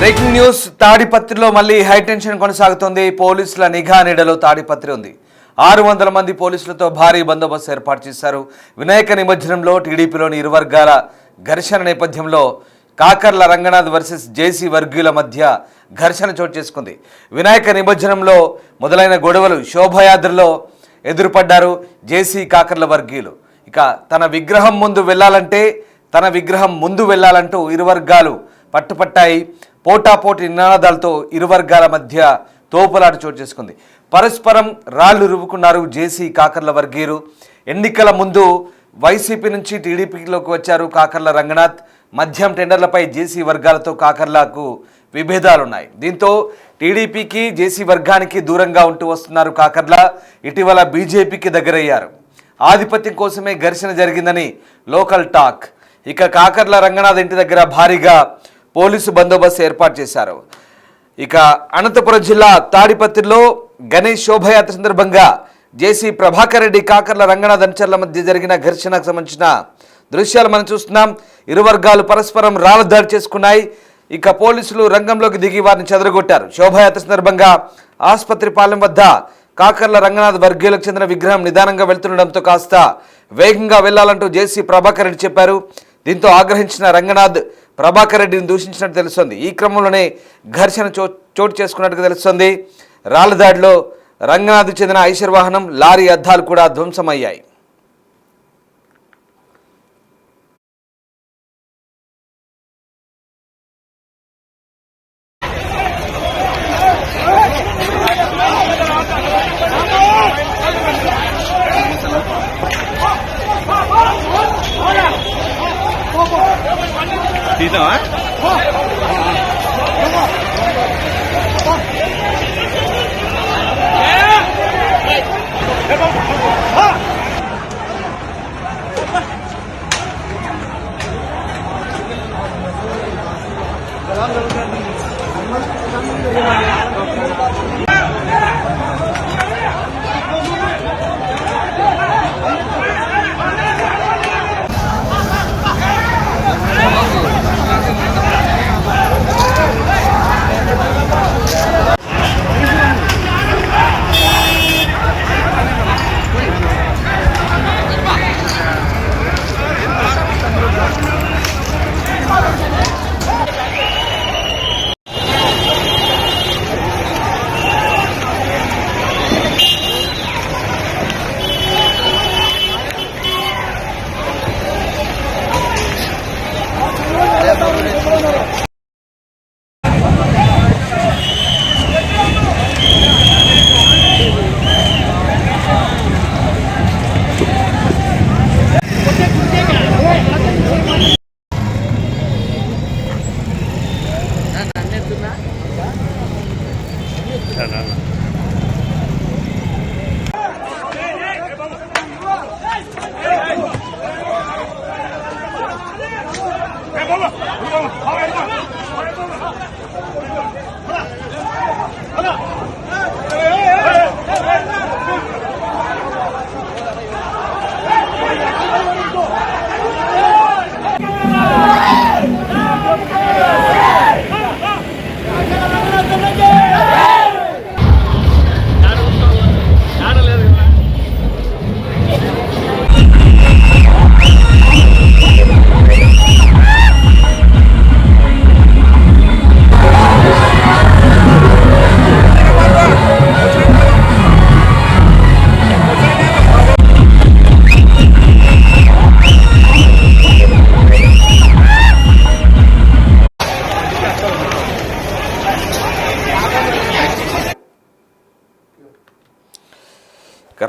Breaking news. తాడిపత్రిలో మళ్ళీ high tension కొనసాగుతోంది. పోలీసుల నిఘా నీడలో తాడిపత్రి ఉంది. 600 మంది పోలీసులతో భారీ బందోబస్తు ఏర్పాటు చేశారు. వినాయక నిమజ్జనంలో టీడీపీలోని ఇరు వర్గాల ఘర్షణ నేపథ్యంలో కాకర్ల రంగనాథ్ వర్సెస్ జేసీ వర్గీయుల మధ్య ఘర్షణ చోటు చేసుకుంది. వినాయక నిమజ్జనంలో మొదలైన గొడవలు శోభయాత్రలో ఎదురుపడ్డారు జేసీ కాకర్ల వర్గీయులు. ఇక తన విగ్రహం ముందు వెళ్ళాలంటూ ఇరు వర్గాలు పట్టుపట్టాయి. పోటాపోటీ నినాదాలతో ఇరు వర్గాల మధ్య తోపులాట చోటు చేసుకుంది. పరస్పరం రాళ్లు రువ్వుకున్నారు జేసీ కాకర్ల వర్గీయులు. ఎన్నికల ముందు వైసీపీ నుంచి టీడీపీలోకి వచ్చారు కాకర్ల రంగనాథ్. మద్యం టెండర్లపై జేసీ వర్గాలతో కాకర్లకు విభేదాలున్నాయి. దీంతో టీడీపీకి జేసీ వర్గానికి దూరంగా ఉంటూ వస్తున్నారు కాకర్ల. ఇటీవల బీజేపీకి దగ్గరయ్యారు. ఆధిపత్యం కోసమే ఘర్షణ జరిగిందని లోకల్ టాక్. ఇక కాకర్ల రంగనాథ్ ఇంటి దగ్గర భారీగా పోలీసు బందోబస్తు ఏర్పాటు చేశారు. ఇక అనంతపురం జిల్లా తాడిపత్రిలో గణేష్ శోభయాత్ర సందర్భంగా జేసీ ప్రభాకర్ రెడ్డి కాకర్ల రంగనాథ్ అనుచరుల మధ్య జరిగిన ఘర్షణకు సంబంధించిన దృశ్యాలు మనం చూస్తున్నాం. ఇరు వర్గాలు పరస్పరం రాళ్ల దాడి చేసుకున్నాయి. ఇక పోలీసులు రంగంలోకి దిగి వారిని చెదరగొట్టారు. శోభయాత్ర సందర్భంగా ఆసుపత్రి పాలెం వద్ద కాకర్ల రంగనాథ్ వర్గీయులకు చెందిన విగ్రహం నిదానంగా వెళ్తుండడంతో కాస్త వేగంగా వెళ్లాలంటూ జేసీ ప్రభాకర్ రెడ్డి చెప్పారు. దీంతో ఆగ్రహించిన రంగనాథ్ ప్రభాకర్ రెడ్డిని దూషించినట్టు తెలుస్తోంది. ఈ క్రమంలోనే ఘర్షణ చోటు చేసుకున్నట్టుగా తెలుస్తోంది. రాళ్ల దాడిలో రంగనాథ్ చెందిన ఐషర్ వాహనం, లారీ అద్దాలు కూడా ధ్వంసమయ్యాయి.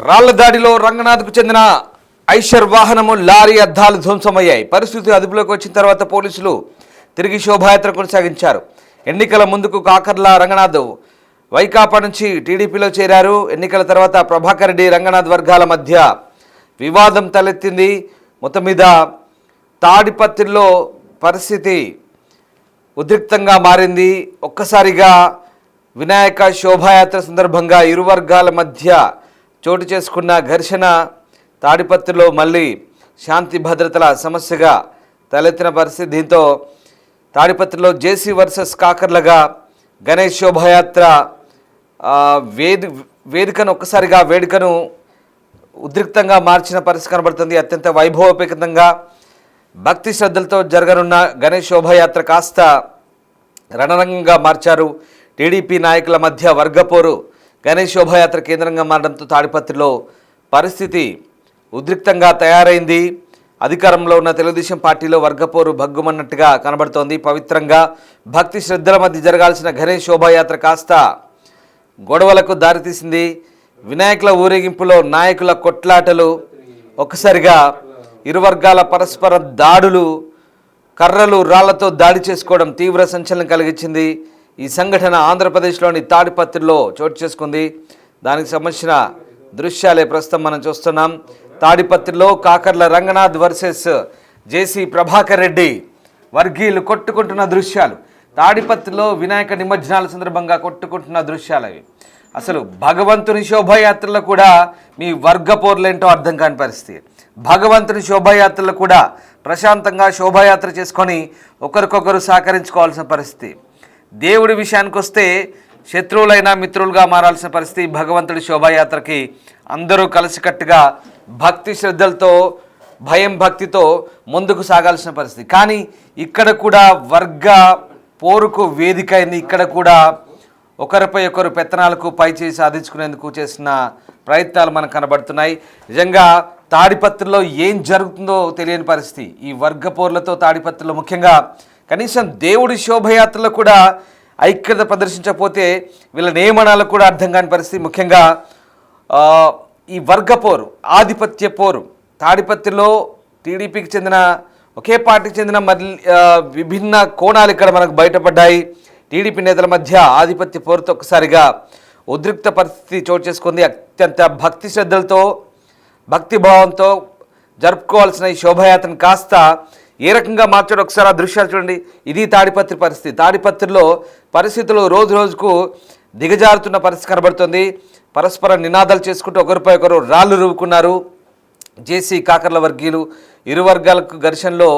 రాళ్ల దాడిలో రంగనాథ్కు చెందిన ఐషర్ వాహనము, లారీ అద్దాలు ధ్వంసమయ్యాయి. పరిస్థితి అదుపులోకి వచ్చిన తర్వాత పోలీసులు తిరిగి శోభాయాత్ర కొనసాగించారు. ఎన్నికల ముందుకు కాకర్ల రంగనాథ్ వైకాపా నుంచి టీడీపీలో చేరారు. ఎన్నికల తర్వాత ప్రభాకర్ రెడ్డి రంగనాథ్ వర్గాల మధ్య వివాదం తలెత్తింది. మొత్తం మీద తాడిపత్రిలో పరిస్థితి ఉద్రిక్తంగా మారింది. ఒక్కసారిగా వినాయక శోభాయాత్ర సందర్భంగా ఇరు వర్గాల మధ్య చోటు చేసుకున్న ఘర్షణ తాడిపత్రిలో మళ్ళీ శాంతి భద్రతల సమస్యగా తలెత్తిన పరిస్థితి. దీంతో తాడిపత్రిలో జేసీ వర్సెస్ కాకర్లగా గణేష్ శోభాయాత్ర వేదికను ఒక్కసారిగా వేడుకను ఉద్రిక్తంగా మార్చిన పరిస్థితి కనబడుతుంది. అత్యంత వైభవోపేతంగా భక్తి శ్రద్ధలతో జరగనున్న గణేష్ శోభాయాత్ర కాస్త రణరంగంగా మార్చారు. టీడీపీ నాయకుల మధ్య వర్గపోరు గణేష్ శోభాయాత్ర కేంద్రంగా మారడంతో తాడిపత్రిలో పరిస్థితి ఉద్రిక్తంగా తయారైంది. అధికారంలో ఉన్న తెలుగుదేశం పార్టీలో వర్గపోరు భగ్గుమన్నట్టుగా కనబడుతోంది. పవిత్రంగా భక్తి శ్రద్ధల మధ్య జరగాల్సిన గణేష్ శోభాయాత్ర కాస్త గొడవలకు దారితీసింది. వినాయకుల ఊరేగింపులో నాయకుల కొట్లాటలు, ఒక్కసారిగా ఇరు వర్గాల పరస్పర దాడులు, కర్రలు రాళ్లతో దాడి చేసుకోవడం తీవ్ర సంచలనం కలిగించింది. ఈ సంఘటన ఆంధ్రప్రదేశ్లోని తాడిపత్రిలో చోటు చేసుకుంది. దానికి సంబంధించిన దృశ్యాలే ప్రస్తుతం మనం చూస్తున్నాం. తాడిపత్రిలో కాకర్ల రంగనాథ్ వర్సెస్ జేసీ ప్రభాకర్ రెడ్డి వర్గీయులు కొట్టుకుంటున్న దృశ్యాలు. తాడిపత్రిలో వినాయక నిమజ్జనాల సందర్భంగా కొట్టుకుంటున్న దృశ్యాలు అవి. అసలు భగవంతుని శోభాయాత్రలో కూడా మీ వర్గ పోర్లేంటో అర్థం కాని పరిస్థితి. భగవంతుని శోభాయాత్రలో కూడా ప్రశాంతంగా శోభాయాత్ర చేసుకొని ఒకరికొకరు సహకరించుకోవాల్సిన పరిస్థితి. దేవుడి విషయానికి వస్తే శత్రువులైనా మిత్రులుగా మారాల్సిన పరిస్థితి. భగవంతుడి శోభాయాత్రకి అందరూ కలిసికట్టుగా భక్తి శ్రద్ధలతో భక్తితో ముందుకు సాగాల్సిన పరిస్థితి. కానీ ఇక్కడ కూడా వర్గ పోరుకు వేదిక అయింది. ఇక్కడ కూడా ఒకరిపై ఒకరు పెత్తనాలకు పైచేయి సాధించుకునేందుకు చేసిన ప్రయత్నాలు మనకు కనబడుతున్నాయి. నిజంగా తాడిపత్రిలో ఏం జరుగుతుందో తెలియని పరిస్థితి. ఈ వర్గ పోర్లతో తాడిపత్రిలో ముఖ్యంగా కనీసం దేవుడి శోభయాత్రలో కూడా ఐక్యత ప్రదర్శించకపోతే వీళ్ళ నియమనాలకు కూడా అర్థం కాని పరిస్థితి. ముఖ్యంగా ఈ వర్గ పోరు, ఆధిపత్య పోరు తాడిపత్రిలో టీడీపీకి చెందిన ఒకే పార్టీకి చెందిన విభిన్న కోణాలు ఇక్కడ మనకు బయటపడ్డాయి. టీడీపీ నేతల మధ్య ఆధిపత్య పోరుతో ఒకసారిగా ఉద్రిక్త పరిస్థితి చోటు చేసుకుంది. అత్యంత భక్తి శ్రద్ధలతో భక్తిభావంతో జరుపుకోవాల్సిన ఈ శోభాయాత్రను కాస్త ఏ రకంగా మార్చాడు ఒకసారి ఆ దృశ్యాలు చూడండి. ఇది తాడిపత్రి పరిస్థితి. తాడిపత్రిలో పరిస్థితులు రోజు రోజుకు దిగజారుతున్న పరిస్థితి కనబడుతుంది. పరస్పర నినాదాలు చేసుకుంటూ ఒకరిపై ఒకరు రాళ్ళు రువ్వుకున్నారు. జేసీ కాకర్ల వర్గీయులు ఇరు వర్గాలకు ఘర్షణలో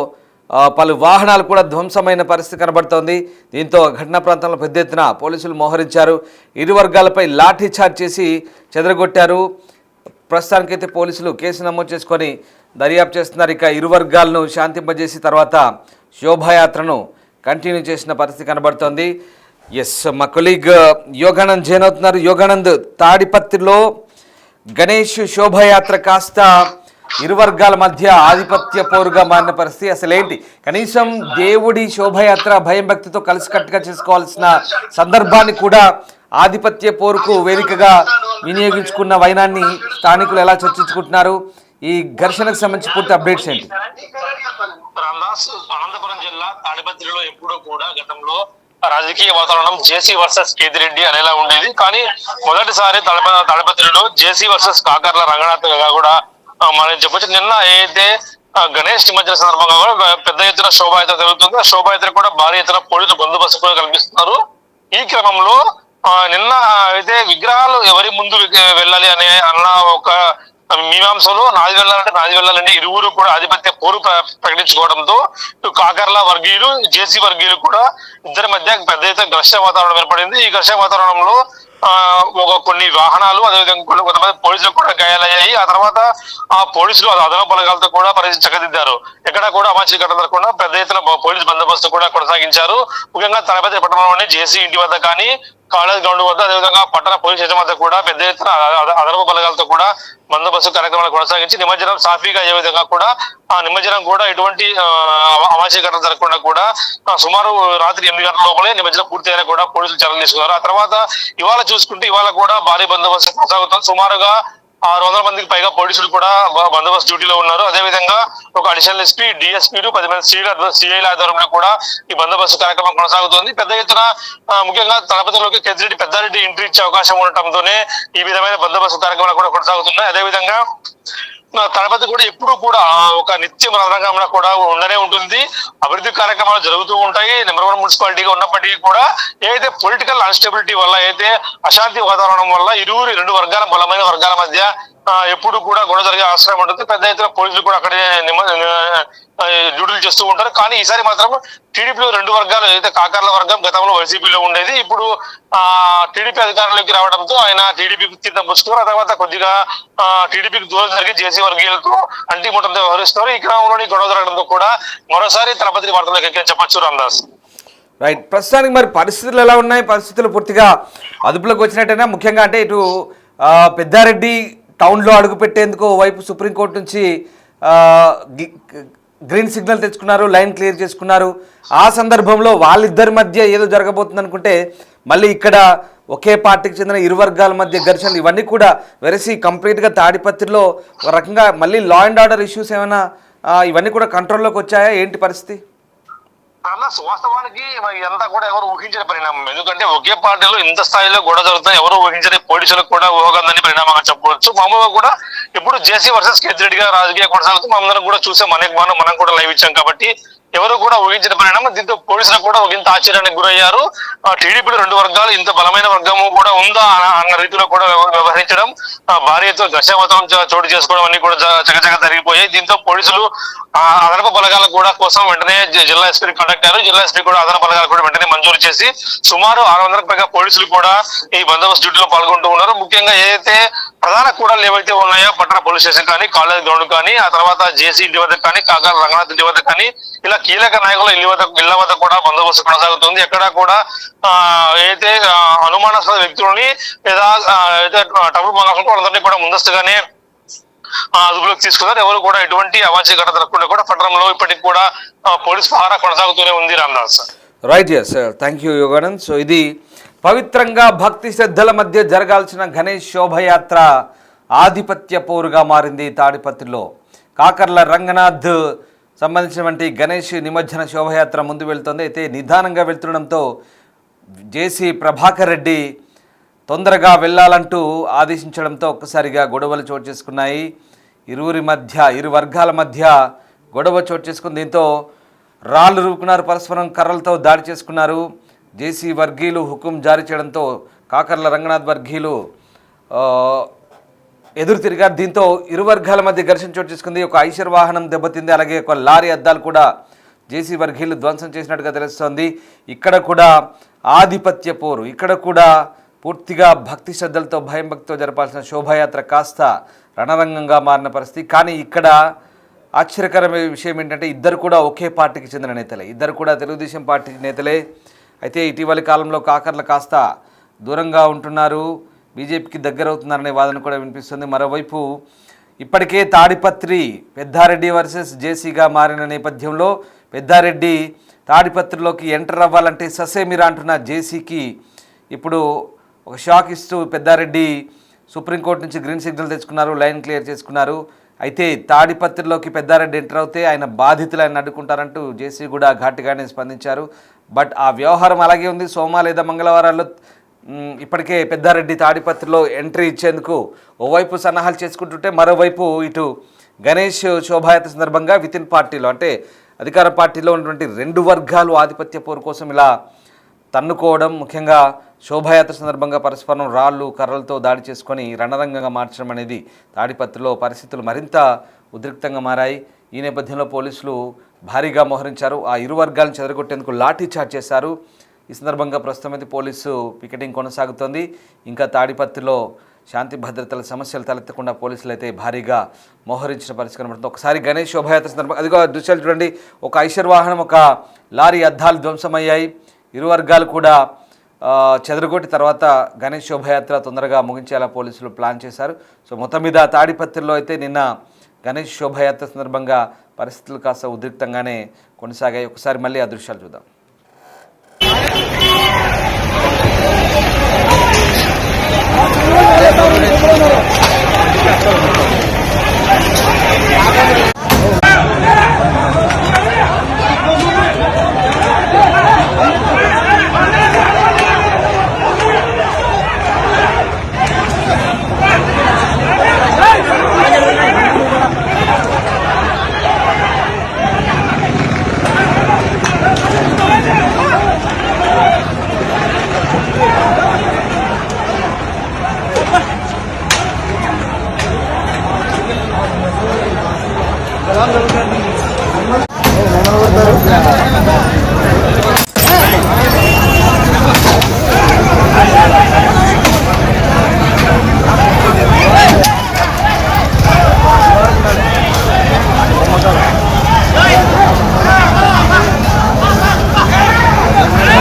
పలు వాహనాలు కూడా ధ్వంసమైన పరిస్థితి కనబడుతోంది. దీంతో ఘటనా ప్రాంతంలో పెద్ద ఎత్తున పోలీసులు మోహరించారు. ఇరు వర్గాలపై లాఠీ చార్జ్ చేసి చెదరగొట్టారు. ప్రస్తుతానికైతే పోలీసులు కేసు నమోదు చేసుకొని దర్యాప్తు చేస్తున్నారు. ఇక ఇరు వర్గాలను శాంతింపజేసి తర్వాత శోభాయాత్రను కంటిన్యూ చేసిన పరిస్థితి కనబడుతోంది. ఎస్, మా కొలీగ్ యోగానంద్ జైన్ అవుతున్నారు. యోగానంద్, తాడిపత్రిలో గణేష్ శోభాయాత్ర కాస్త ఇరు వర్గాల మధ్య ఆధిపత్య పోరుగా మారిన పరిస్థితి. అసలేంటి, కనీసం దేవుడి శోభాయాత్ర భక్తితో కలిసికట్టుగా చేసుకోవాల్సిన సందర్భాన్ని కూడా ఆధిపత్య పోరుకు వేదికగా వినియోగించుకున్న వైనాన్ని స్థానికులు ఎలా చర్చించుకుంటున్నారు? ఈ ఘర్షణకు సంబంధించి పూర్తి అప్డేట్స్ ఏంటి? అనంతపురం జిల్లా తాడిపత్రిలో ఎప్పుడూ కూడా గతంలో రాజకీయ వాతావరణం జేసీ వర్సెస్ కేతిరెడ్డి అనేలా ఉండేది. కానీ మొదటిసారి తాడిపత్రిలో జేసీ వర్సెస్ కాకర్ల రంగనాథ్ గా కూడా మనం చెప్పొచ్చు. నిన్న అయితే గణేష్ నిమజ్జన సందర్భంగా కూడా పెద్ద ఎత్తున శోభాయాత్ర జరుగుతుంది. ఆ శోభాయాత్ర కూడా భారీ ఎత్తున పోలీసులు బందోబస్తు కూడా కల్పిస్తున్నారు. ఈ క్రమంలో నిన్న అయితే విగ్రహాలు ఎవరి ముందు వెళ్ళాలి అన్న ఒక మీమాంసలో నాది వెళ్ళాలంటే ఇరువురు కూడా ఆధిపత్య పోరు ప్రకటించుకోవడంతో కాకర్ల వర్గీయులు జేసీ వర్గీయులు కూడా ఇద్దరి మధ్య పెద్ద ఎత్తున ఘర్షణ వాతావరణం ఏర్పడింది. ఈ ఘర్షణ వాతావరణంలో కొన్ని వాహనాలు, అదేవిధంగా కొంతమంది పోలీసులు కూడా గాయాలయ్యాయి. ఆ తర్వాత ఆ పోలీసులు అదనపు బలగాలతో కూడా పరిస్థితి చక్కదిద్దారు. ఎక్కడ కూడా అమాచి ఘటన జరగకుండా పెద్ద ఎత్తున పోలీసు బందోబస్తు కూడా కొనసాగించారు. ముఖ్యంగా తాడిపత్రి పట్టణంలోని జేసీ ఇంటి వద్ద కానీ, కాలేజ్ గ్రౌండ్ వద్ద, అదేవిధంగా పట్టణ పోలీస్ స్టేషన్ వద్ద కూడా పెద్ద ఎత్తున అదనపు బలగాలతో కూడా బందోబస్తు కార్యక్రమాలు కొనసాగించి నిమజ్జనం సాఫీగా అయ్యే విధంగా కూడా ఆ నిమజ్జనం కూడా ఎటువంటి అమాచి ఘటన జరగకుండా కూడా సుమారు రాత్రి 8 గంటల లోపలే నిమజ్జనం పూర్తి అయినా కూడా పోలీసులు చర్యలు తీసుకున్నారు. ఆ తర్వాత ఇవాళ చూసుకుంటే ఇవాళ కూడా భారీ బందోబస్తు కొనసాగుతుంది. సుమారుగా 600 మందికి పైగా పోలీసులు కూడా బందోబస్తు డ్యూటీలో ఉన్నారు. అదేవిధంగా ఒక అడిషనల్ ఎస్పీ, డిఎస్పీలు, 10 మంది సిఐల ఆధ్వర్యంలో కూడా ఈ బందోబస్తు కార్యక్రమం కొనసాగుతుంది. పెద్ద ఎత్తున ముఖ్యంగా తలపతిలోకి పెద్దారెడ్డి ఎంట్రీ ఇచ్చే అవకాశం ఉండటంతోనే ఈ విధమైన బందోబస్తు కార్యక్రమాలు కూడా కొనసాగుతున్నాయి. అదేవిధంగా తలపతి కూడా ఎప్పుడు కూడా ఒక నిత్యం రణరంగంలో కూడా ఉండనే ఉంటుంది. అభివృద్ధి కార్యక్రమాలు జరుగుతూ ఉంటాయి. నెంబర్ 1 మున్సిపాలిటీగా ఉన్నప్పటికీ కూడా ఏదైతే పొలిటికల్ అన్స్టెబిలిటీ వల్ల, అయితే అశాంతి వాతావరణం వల్ల రెండు వర్గాల బలమైన వర్గాల మధ్య ఎప్పుడు కూడా గొడవ జరిగే ఆశ్రయం ఉంటుంది. పెద్ద ఎత్తున పోలీసులు కూడా అక్కడే డ్యూటీలు చేస్తూ ఉంటారు. కానీ ఈసారి మాత్రం టీడీపీలో రెండు వర్గాలు, ఏదైతే కాకర్ల వర్గం గతంలో వైసీపీలో ఉండేది, ఇప్పుడు టీడీపీ అధికారంలోకి రావడంతో ఆయన టీడీపీకి తీర్థం పుచ్చుకున్నారు. ఆ తర్వాత కొద్దిగా టీడీపీకి దూరం జరిగి జేసీ వర్గీయులతో అంటిముట్టంతో వ్యవహరిస్తున్నారు. ఈ క్రమంలోని గొడవ జరగడంతో కూడా మరోసారి తలపతి వార్తలకు ఎక్కి చెప్పచ్చు రామదాస్. రైట్, ప్రస్తుతానికి మరి పరిస్థితులు ఎలా ఉన్నాయి? పరిస్థితులు పూర్తిగా అదుపులోకి వచ్చినట్టయినా, ముఖ్యంగా అంటే ఇటు పెద్దారెడ్డి టౌన్లో అడుగు పెట్టేందుకు వైపు సుప్రీంకోర్టు నుంచి గ్రీన్ సిగ్నల్ తెచ్చుకున్నారు, లైన్ క్లియర్ చేసుకున్నారు. ఆ సందర్భంలో వాళ్ళిద్దరి మధ్య ఏదో జరగబోతుంది అనుకుంటే మళ్ళీ ఇక్కడ ఒకే పార్టీకి చెందిన ఇరు వర్గాల మధ్య ఘర్షణలు ఇవన్నీ కూడా వెరసి కంప్లీట్గా తాడిపత్రిలో ఒక రకంగా మళ్ళీ లా అండ్ ఆర్డర్ ఇష్యూస్ ఏమైనా ఇవన్నీ కూడా కంట్రోల్లోకి వచ్చాయా? ఏంటి పరిస్థితి? అలా వాస్తవానికి ఇదంతా కూడా ఎవరు ఊహించిన పరిణామం. ఎందుకంటే ఒకే పార్టీలో ఇంత స్థాయిలో గొడవ జరుగుతాయి ఎవరు ఊహించని, పోలీసులకు కూడా ఊహకందని పరిణామంగా చెప్పవచ్చు. మామూలుగా కూడా ఇప్పుడు జేసీ వర్సెస్ కేతిరెడ్డిగా రాజకీయ కొనసాగుతూ మనందరం కూడా చూసాం, మనం కూడా లైవ్ ఇచ్చాం కాబట్టి ఎవరు కూడా ఊహించిన పరిణామం. దీంతో పోలీసులకు కూడా ఇంత ఆశ్చర్యానికి గురయ్యారు. టీడీపీలో రెండు వర్గాలు, ఇంత బలమైన వర్గము కూడా ఉందా అన్న రీతిలో కూడా వ్యవహరించడం, భారీ ఎత్తున ఘర్షణావతం చోటు చేసుకోవడం అన్ని కూడా చకచక జరిగిపోయాయి. దీంతో పోలీసులు అదనపు బలగాల కూడా కోసం వెంటనే జిల్లా ఎస్పీ కాంటాక్ట్ అయ్యారు. జిల్లా ఎస్పీ కూడా అదనపు బలగాలు కూడా వెంటనే మంజూరు చేసి సుమారు 600కు పైగా పోలీసులు కూడా ఈ బందోబస్తు డ్యూటీలో పాల్గొంటూ ఉన్నారు. ముఖ్యంగా ఏదైతే ప్రధాన కూడలు ఏవైతే ఉన్నాయో, పట్టణ పోలీస్ స్టేషన్ కానీ, కాలేజ్ గ్రౌండ్ కానీ, ఆ తర్వాత జేసీ ఇంటి వద్ద కానీ, కాకర్ల రంగనాథ్ ఇంటి వద్ద కానీ, ఇలా కీలక నాయకుల ఇళ్ల వద్ద కూడా బందోబస్తు కొనసాగుతుంది. ఎక్కడా కూడా ఏదైతే అనుమానాస్పద వ్యక్తులని లేదా టబుల్ మంగళం వాళ్ళందరినీ కూడా ముందస్తుగానే అదుపులోకి తీసుకున్నారు. ఎవరు కూడా ఎటువంటి అవాంఛనీయ ఘటన జరగకుండా కూడా పట్టణంలో ఇప్పటికి కూడా పోలీస్ పహారా కొనసాగుతూనే ఉంది Ramadas. Right, yes, thank you Yoganand. So ఇది పవిత్రంగా భక్తి శ్రద్ధల మధ్య జరగాల్సిన గణేష్ శోభయాత్ర ఆధిపత్య పోరుగా మారింది తాడిపత్రిలో. కాకర్ల రంగనాథ్ సంబంధించినటువంటి గణేష్ నిమజ్జన శోభయాత్ర ముందు వెళ్తుంది. అయితే నిదానంగా వెళ్తుండడంతో జేసీ ప్రభాకర్ రెడ్డి తొందరగా వెళ్ళాలంటూ ఆదేశించడంతో ఒక్కసారిగా గొడవలు చోటు చేసుకున్నాయి. ఇరు వర్గాల మధ్య గొడవ చోటు చేసుకుని దీంతో రాళ్ళు రువ్వుకున్నారు, పరస్పరం కర్రలతో దాడి చేసుకున్నారు. జేసీ వర్గీయులు హుకుం జారీ చేయడంతో కాకర్ల రంగనాథ్ వర్గీయులు ఎదురు తిరిగారు. దీంతో ఇరు వర్గాల మధ్య ఘర్షణ చోటు చేసుకుంది. ఒక ఐషర్ వాహనం దెబ్బతింది, అలాగే ఒక లారీ అద్దాలు కూడా జేసీ వర్గీయులు ధ్వంసం చేసినట్టుగా తెలుస్తోంది. ఇక్కడ కూడా ఆధిపత్య పోరు, ఇక్కడ కూడా పూర్తిగా భక్తి శ్రద్ధలతో భయం భక్తితో జరపాల్సిన శోభాయాత్ర కాస్త రణరంగంగా మారిన పరిస్థితి. కానీ ఇక్కడ ఆశ్చర్యకరమైన విషయం ఏంటంటే ఇద్దరు కూడా ఒకే పార్టీకి చెందిన నేతలే, ఇద్దరు కూడా తెలుగుదేశం పార్టీ నేతలే. అయితే ఇటీవలి కాలంలో కాకర్ల కాస్త దూరంగా ఉంటున్నారు, బీజేపీకి దగ్గర అవుతున్నారనే వాదన కూడా వినిపిస్తుంది. మరోవైపు ఇప్పటికే తాడిపత్రి పెద్దారెడ్డి వర్సెస్ జేసీగా మారిన నేపథ్యంలో పెద్దారెడ్డి తాడిపత్రిలోకి ఎంటర్ అవ్వాలంటే ససేమిరా అంటున్న జేసీకి ఇప్పుడు ఒక షాక్ ఇస్తూ పెద్దారెడ్డి సుప్రీంకోర్టు నుంచి గ్రీన్ సిగ్నల్ తెచ్చుకున్నారు, లైన్ క్లియర్ చేసుకున్నారు. అయితే తాడిపత్రిలోకి పెద్దారెడ్డి ఎంటర్ అవుతే ఆయన బాధితులు ఆయన అడ్డుకుంటారంటూ జేసీ కూడా ఘాటుగానే స్పందించారు. బట్ ఆ వ్యవహారం అలాగే ఉంది. సోమ లేదా మంగళవారాల్లో ఇప్పటికే పెద్దారెడ్డి తాడిపత్రిలో ఎంట్రీ ఇచ్చేందుకు ఓవైపు సన్నాహాలు చేసుకుంటుంటే మరోవైపు ఇటు గణేష్ శోభాయాత్ర సందర్భంగా వితిన్ పార్టీలో అంటే అధికార పార్టీలో ఉన్నటువంటి రెండు వర్గాలు ఆధిపత్య పోరు కోసం ఇలా తన్నుకోవడం, ముఖ్యంగా శోభాయాత్ర సందర్భంగా పరస్పరం రాళ్ళు కర్రలతో దాడి చేసుకొని రణరంగంగా మార్చడం అనేది తాడిపత్రిలో పరిస్థితులు మరింత ఉద్రిక్తంగా మారాయి. ఈ నేపథ్యంలో పోలీసులు భారీగా మోహరించారు. ఆ ఇరు వర్గాలను చెదరగొట్టేందుకు లాఠీ చార్జ్ చేశారు. ఈ సందర్భంగా ప్రస్తుతం అయితే పోలీసు పికెటింగ్ కొనసాగుతోంది. ఇంకా తాడిపత్రిలో శాంతి భద్రతల సమస్యలు తలెత్తకుండా పోలీసులు అయితే భారీగా మోహరించిన పరిస్థితి కనబడుతుంది. ఒకసారి గణేష్ శోభాయాత్ర సందర్భంగా అదిగో దృశ్యాలు చూడండి, ఒక ఐషర్ వాహనం ఒక లారీ అద్దాలు ధ్వంసమయ్యాయి. ఇరు వర్గాలు కూడా చెదరగొట్టి తర్వాత గణేష్ శోభయాత్ర తొందరగా ముగించేలా పోలీసులు ప్లాన్ చేశారు. సో మొత్తం మీద తాడిపత్రిలో అయితే నిన్న గణేష్ శోభయాత్ర సందర్భంగా పరిస్థితులు కాస్త ఉద్రిక్తంగానే కొనసాగాయి. ఒకసారి మళ్ళీ ఆ దృశ్యాలు చూద్దాం.